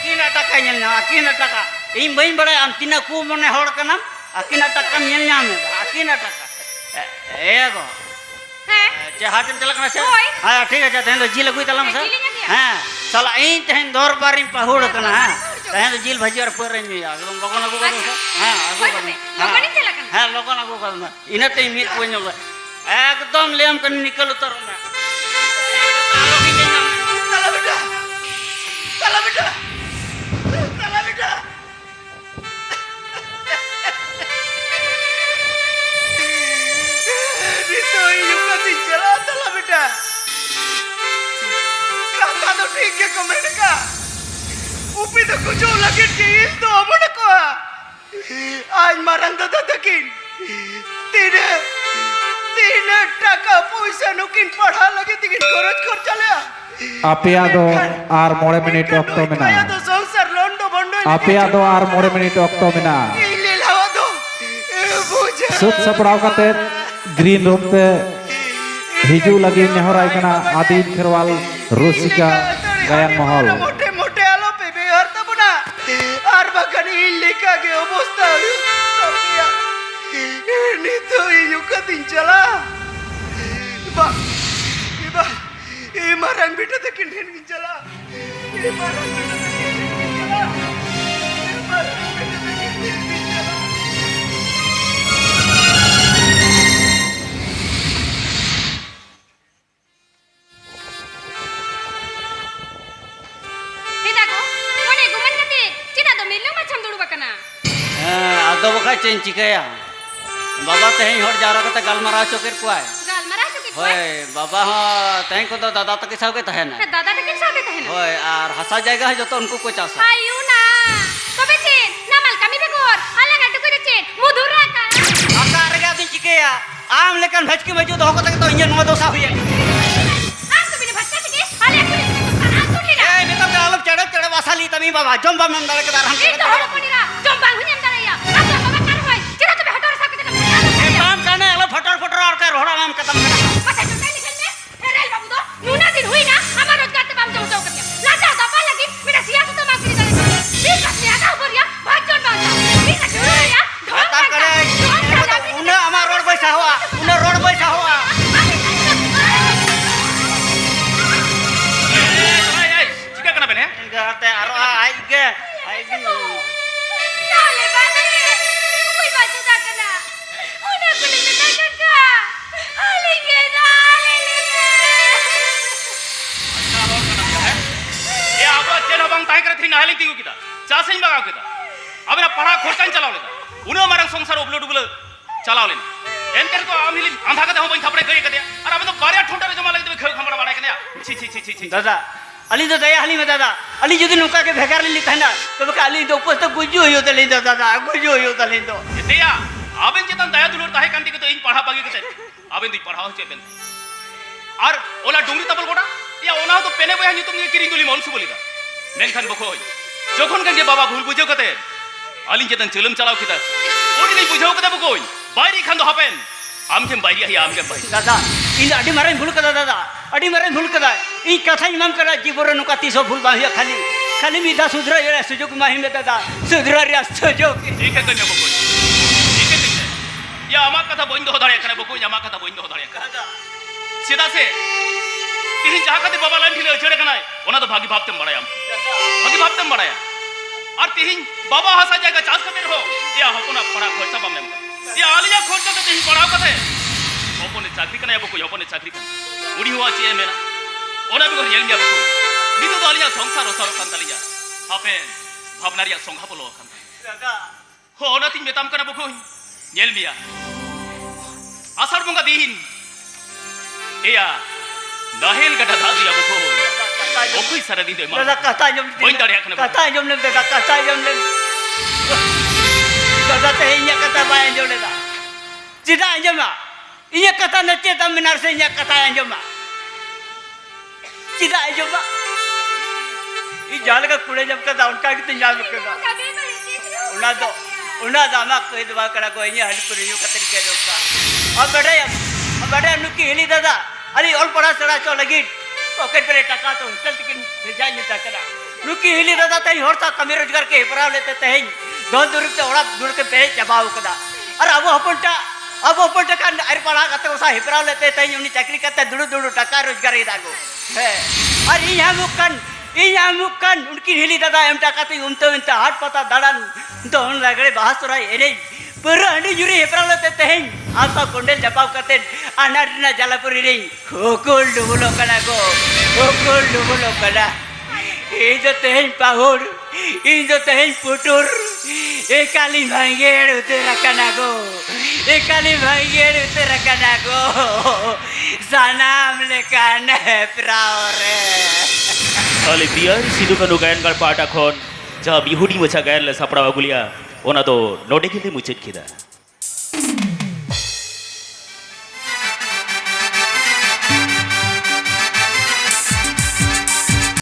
akina taka ᱤᱧ ᱵᱟᱹᱧ ᱵᱟᱲᱟᱭᱟ ᱟᱢ ᱛᱤᱱᱟᱹᱜ ᱠᱩ ᱢᱚᱱᱮ ᱦᱚᱲ ᱠᱟᱱᱟᱢ akina taka ᱧᱮᱞ ᱧᱟᱢᱮᱫᱟ akina taka ego Heh. ᱪᱮ ᱦᱟᱴᱮᱢ ᱪᱟᱞᱟᱜ ᱠᱟᱱᱟ ᱥᱮ ᱦᱳᱭ. ᱦᱮᱸ ᱴᱷᱤᱠ ᱟᱪᱷᱮ ᱛᱮᱦᱮᱧ ᱫᱚ ᱡᱤᱞ ᱟᱹᱜᱩᱭ ᱛᱟᱞᱟᱝ ᱢᱮᱥᱮ ᱡᱤᱞ ᱤᱧ ᱟᱹᱜᱩᱭᱟ? ᱦᱮᱸ ᱪᱟᱞᱟᱜ ᱤᱧ ᱛᱮᱦᱮᱧ ᱫᱚᱨᱵᱟᱨᱤᱧ ᱯᱟᱹᱦᱩᱲ ᱠᱟᱱᱟ ᱦᱮᱸ ᱛᱮᱦᱮᱧ ᱫᱚ ᱡᱤᱞ ᱵᱷᱟᱹᱡᱤ ᱟᱨ ᱯᱟᱹᱣᱨᱟᱹᱧ ᱧᱩᱭᱟ ᱮᱠᱫᱚᱢ ᱞᱚᱜᱚᱱ ᱟᱹᱜᱩ ᱠᱟᱫ ᱢᱮᱥᱮ ᱦᱮᱸ ᱟᱹᱜᱩ ᱦᱳᱭ ᱠᱟᱫ ᱛᱚᱵᱮ, ᱢᱮ ᱞᱚᱜᱚᱱᱤᱧ ᱪᱟᱞᱟᱜ ᱠᱟᱱᱟ᱾ ᱦᱮᱸ ᱞᱚᱜᱚᱱ ᱟᱹᱜᱩ ᱠᱟᱫ ᱢᱮ ᱤᱱᱟᱹᱛᱮ ᱢᱤᱫ ᱠᱩᱧ ᱧᱚᱜ ᱮᱠᱫᱚᱢ ᱞᱟᱹᱭᱟᱢ ᱠᱟᱹᱱᱟᱹᱧ ᱱᱤᱠᱟᱹᱞ ᱩᱛᱟᱹᱨᱚᱜ ᱢᱮ तला बेटा तला बेटा तो युग दी चला तला बेटा काका तो ठीक है कमेंट का ऊपी तो कुछ लगे के इस तो अमन को आज मारन दादा तकिन तीन टाका पैसा नुकिन पढ़ा लगे तिकिन खर्च कर चले ᱟᱯᱮᱭᱟᱜ ᱫᱚ ᱟᱨ 5 ᱢᱤᱱᱤᱴ ᱚᱠᱛᱚ तो ᱢᱮᱱᱟᱜᱼᱟ संसार लोंडो बंडो ᱟᱯᱮᱭᱟᱜ ᱫᱚ ᱟᱨ 5 ᱢᱤᱱᱤᱴ ᱚᱠᱛᱚ ᱢᱮᱱᱟᱜᱼᱟ ले लावा दो बुझा ᱥᱟᱹᱛ ᱥᱟᱯᱲᱟᱣ ᱠᱟᱛᱮ ᱜᱨᱤᱱ ᱨᱩᱢ ᱛᱮ ᱦᱤᱡᱩᱜ ᱞᱟᱹᱜᱤᱫ ᱱᱮᱦᱚᱨᱟᱭ ᱠᱟᱱᱟ आदिम खेरवाल रुसिका गायन महल मोटे मोटे आलो पे बेहर तब ना और बकनी लिखा के अवस्था नी तो युका दिन चला बा ये मारंग बेटा तक नहीं चला ये मारंग बेटा तक नहीं चला ये मारंग बेटा तक नहीं चला Kita ko, kone guman kati, cina do milu macam dulu bakana. ᱟᱫᱚ ᱵᱟᱠᱷᱟᱡ ᱪᱮᱫ ᱤᱧ ᱪᱤᱠᱟᱹᱭᱟ ᱵᱟᱵᱟ ᱛᱮᱦᱮᱧ ᱦᱚᱲ ᱡᱟᱣᱨᱟ ᱠᱟᱛᱮ ᱜᱟᱞᱢᱟᱨᱟᱣ ᱦᱚᱪᱚ ᱠᱮᱫ ᱠᱚᱣᱟᱭ Gal marah tu kita. ᱦᱳᱭ ᱵᱟᱵᱟ ᱦᱚᱸ ᱛᱮᱦᱮᱧ ᱠᱚᱫᱚ ᱫᱟᱫᱟ ᱛᱟᱠᱚ ᱥᱟᱶ ᱜᱮ ᱛᱟᱦᱮᱱᱟ Dada takin sabi tahan. ᱦᱳᱭ ᱟᱨ ᱦᱟᱥᱟ ᱡᱟᱭᱜᱟ ᱦᱚᱸ ᱡᱚᱛᱚ ᱩᱱᱠᱩ ᱠᱚ ᱪᱟᱥᱟ Ayu na. Tobe cin, na ᱩᱱᱤ ᱵᱮᱜᱚᱨ ᱟᱞᱟᱝ ᱟᱹᱰᱤ ᱠᱚ ᱪᱮᱫ ᱢᱩᱫᱩᱨᱟ ᱠᱟ ᱟᱠᱟ ᱨᱮᱜᱮ ᱟᱫᱚᱧ ᱪᱤᱠᱟᱹᱭᱟ ᱟᱢ ᱞᱮᱠᱟᱱ ᱵᱷᱮᱡᱠᱤ ᱵᱟᱹᱡᱩ ᱫᱚᱦᱚ ᱠᱟᱛᱮ ᱛᱚ ᱤᱧᱟᱹᱜ ᱱᱚᱣᱟ ᱫᱚᱥᱟ ᱦᱩᱭᱮᱱ ᱟᱢ ᱠᱚ ᱵᱤᱱ ᱵᱷᱟᱴᱠᱟ ᱛᱮᱜᱮ ᱟᱞᱮ ᱠᱚ ᱥᱟᱱᱟ ᱛᱩᱞᱤᱱᱟ ᱮᱭ ᱱᱤᱛᱚᱜ ᱫᱚ ᱟᱞᱚᱢ ᱪᱮᱲᱮ ᱪᱮᱲᱮ ᱵᱟᱥᱟᱞᱤ ᱛᱟᱢᱤ ᱵᱟᱵᱟ ᱡᱚᱢ ᱵᱟᱢ ᱮᱢ ᱫᱟᱲᱮ ᱠᱮᱫᱟ ᱟᱨ ᱦᱟᱱᱛᱮ ᱤᱧ ᱫᱚ ᱦᱚᱲ ᱯᱚᱱᱤᱨᱟ ᱡᱚᱢ ᱵᱟᱝ ᱦᱩᱧ ᱮᱢ ᱫᱟᱲᱮᱭᱟ ᱟᱢ ᱫᱚ ᱵᱟᱵᱟ ᱠᱟᱨ ᱦᱚᱭ ᱪᱮᱫᱟ ᱛᱚᱵᱮ ᱦᱚᱴᱚᱨ ᱥᱟᱵ ᱠᱟᱛᱮ ᱵᱟᱢ ᱠᱟᱱᱮ ᱟᱞᱚ ᱯᱷᱚᱴᱚᱨ ᱯᱷᱚᱴᱚᱨ ᱟᱨ ᱠᱟ ᱨᱚᱲᱟ ᱟᱢ ᱠᱟᱛᱟᱢ ᱠᱟᱱᱟ ᱯᱟᱪᱷᱟ ᱡᱚᱛᱟᱭ ᱞᱤᱠᱷᱟᱹᱧ ᱢᱮ ᱨᱮᱞ ᱵᱟᱵᱩ ᱫᱚ ᱱᱩᱱᱟ ᱫᱤᱱ ᱦᱩᱭᱱᱟ আমার রোজগার তে বাম জমা করিয়া লাটা দাপা লাগি মিটা সিয়াসত তো মাকরি দাঁড়ে ঠিক আছে আদা উপরিয়া ভাজন বাঁচা ঠিক আছে ওরিয়া তা করে উনা আমার রোড পয়সা হওয়া উনা রোড পয়সা হওয়া চিকা কেনা বেনে গাতে আর আইগে তাহলে বালে ওই বাজু দাকনা ওনা বলি না কাকা আলে গে দালে ए अब चेन बंग ताई करे थी नाहली तिगु किता चासिन बगाव किता अबेना पढ़ा खर्चान चलाव लेता उनो मारंग संसार उबलो डुबलो चलाव लेन एनकर तो आमिली आंधा कते हो बइन थपड़े गई कते और अबे तो बारिया ठोंटा रे जमा लगे खेल खमड़ा बाड़ा कने छी छी छी छी छी दादा अली तो दया हली में दादा अली जदि नुका के भेगार ली थाना तो बका अली तो उपस्थ गुजु होयो तले दादा गुजु होयो तले तो एतेया आबेन चेतन दया दुलुर ताहे कांति के तो इन पढ़ा बागी कते आबेन दुई पढ़ाओ चेबेन और ओला डुंगरी तबल गोडा या ओना तो पेने बया नितुम ने किरिंग दुली मनसु बोलिदा मेनखान बखोय जखन के बाबा भूल बुझो कते अली चेतन चलम चलाव किता ओडी नहीं बुझो कते बखोय बायरी खान दो हापेन आमके बायरी है आमके बायरी दादा इन अडी मारे भूल कदा दादा अडी मारे भूल कदा ई कथा इमाम करा जीवर नुका 300 भूल बाहिया खाली खाली मिधा सुधरा ये सुजोग माही में दादा सुधरा रे सुजोग ठीक है कन्या बखोय ठीक है या आमा कथा बइन दो दाड़े कने बखोय आमा कथा बइन दो दाड़े दादा सीधा से तिहिन जहाँ कते बाबा लाइन ठिले छेड़े कनाय ओना तो भागी भाबते बड़ाया भागी भाबते बड़ाया और तिहिन बाबा हसा जाएगा चास कते रहो या हकोना पढ़ा खर्चा बम नेम या आलिया खर्चा तो तिहिन पढ़ाओ कते हकोने चाकरी कनाय बको हकोने चाकरी कन उड़ी हुआ चे मेना ओना बिगो येल मिया बको नितो तो आलिया संसार ओसार कांतालिया हापेन भाबनारिया संघा बोलो कांता दादा हो ओना तिन मेताम कना बको येल मिया आषाढ़ बंगा दिहिन एया नाहेल गटा दादिया बको ओकुई सारा दिन दे दादा कथा जम बइन दाड़िया कने कथा जम ले दादा कथा जम ले दादा ते इnya कथा बाय जम ले दा चिदा अंजमा इnya कथा नचे तम मिनार से इnya कथा अंजमा चिदा अंजमा ई जाल का कुड़े जब कदा उनका की तिन जाल कदा कभी बड़ी चीज उना दामा कोई दवा करा को इnya हल पर यू कतरी के रोका अब बड़े नुकी हिली दादा अरे और पड़ा सड़ा चो लगी पॉकेट पे टका तो चल तिकिन भेजा नहीं टकरा नुकी हिली दादा तई होरता कमी रोजगार के हिपराव लेते तई दो रुपये ते ओड़ा दूर के पे चबाव कदा और अब अपन टका अरे पड़ा कते ओसा हिपराव लेते तई उनी चाकरी करते दुडू टका रोजगार इदागो है और इया मुकन उनकी हिली दादा एम टका तई उमतो इंता हाट पता दड़न तो उन लगड़े बहासुराई एने पर अंडी जुरी हेपराव लेते तई आसा कोंडेल जपाव करते अनारना जलापुरी रे होकुल डुबुलो कना को होकुल डुबुलो कना ए जो तई पाहुर इ जो तई पुटुर एकाली भांगेड़ उतेरा कना को एकाली भांगेड़ उतेरा कना को सनाम लेकान हेपराव रे खाली बियार सिधु कानु गायन कार पाटा खन जहाँ बिहुडी मछा गायन ले सापड़ा गुलिया ओना तो नोडे के मुचेत किदा